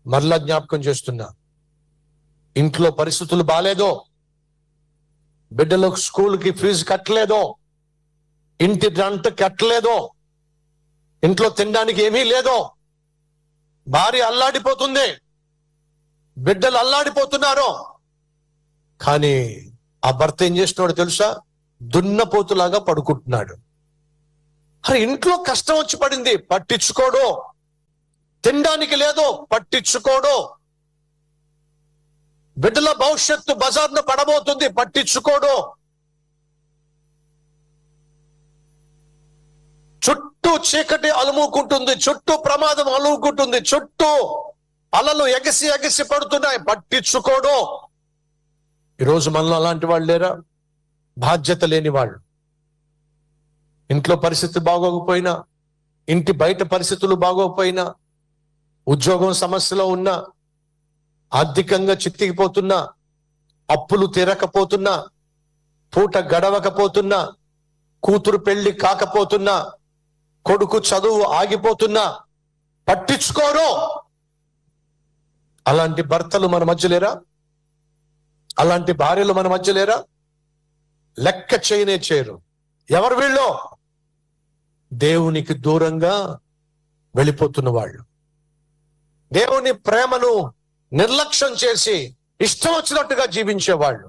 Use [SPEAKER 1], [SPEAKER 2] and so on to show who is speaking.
[SPEAKER 1] మరలా జ్ఞాపకం చేస్తున్నా, ఇంట్లో పరిస్థితులు బాలేదో, బిడ్డలకు స్కూల్కి ఫీజు కట్టలేదో, ఇంటి రెంట్ కట్టలేదో, ఇంట్లో తినడానికి ఏమీ లేదో, భార్య అల్లాడిపోతుంది, బిడ్డలు అల్లాడిపోతున్నారు. కానీ ఆ భర్త ఏం చేస్తున్నాడు తెలుసా? దున్నపోతులాగా పడుకుంటున్నాడు. అరే, ఇంట్లో కష్టం వచ్చి పడింది, పట్టించుకోడు. తినడానికి లేదో, పట్టించుకోడు. బిడ్డల భవిష్యత్తు బజార్న పడబోతుంది, పట్టించుకోడు. చుట్టూ చీకటి అలుముకుంటుంది, చుట్టూ ప్రమాదం అలుముకుంటుంది, చుట్టూ అలలు ఎగసి ఎగసి పడుతున్నాయి, పట్టించుకోడు. ఈరోజు మనలో అలాంటి వాళ్ళు లేరా? బాధ్యత లేని వాళ్ళు. ఇంట్లో పరిస్థితి బాగోకపోయినా, ఇంటి బయట పరిస్థితులు బాగోకపోయినా, ఉద్యోగం సమస్యలో ఉన్నా, ఆర్థికంగా చిక్కిపోతున్నా, అప్పులు తీరకపోతున్నా, పూట గడవకపోతున్నా, కూతురు పెళ్లి కాకపోతున్నా, కొడుకు చదువు ఆగిపోతున్నా పట్టించుకోరు. అలాంటి భర్తలు మన మధ్య లేరా? అలాంటి భార్యలు మన మధ్య లేరా? లెక్క చేయనే చేయరు. ఎవరు వీళ్ళు? దేవునికి దూరంగా వెళ్ళిపోతున్న వాళ్ళు, దేవుని ప్రేమను నిర్లక్ష్యం చేసి ఇష్టం వచ్చినట్టుగా జీవించేవాళ్ళు.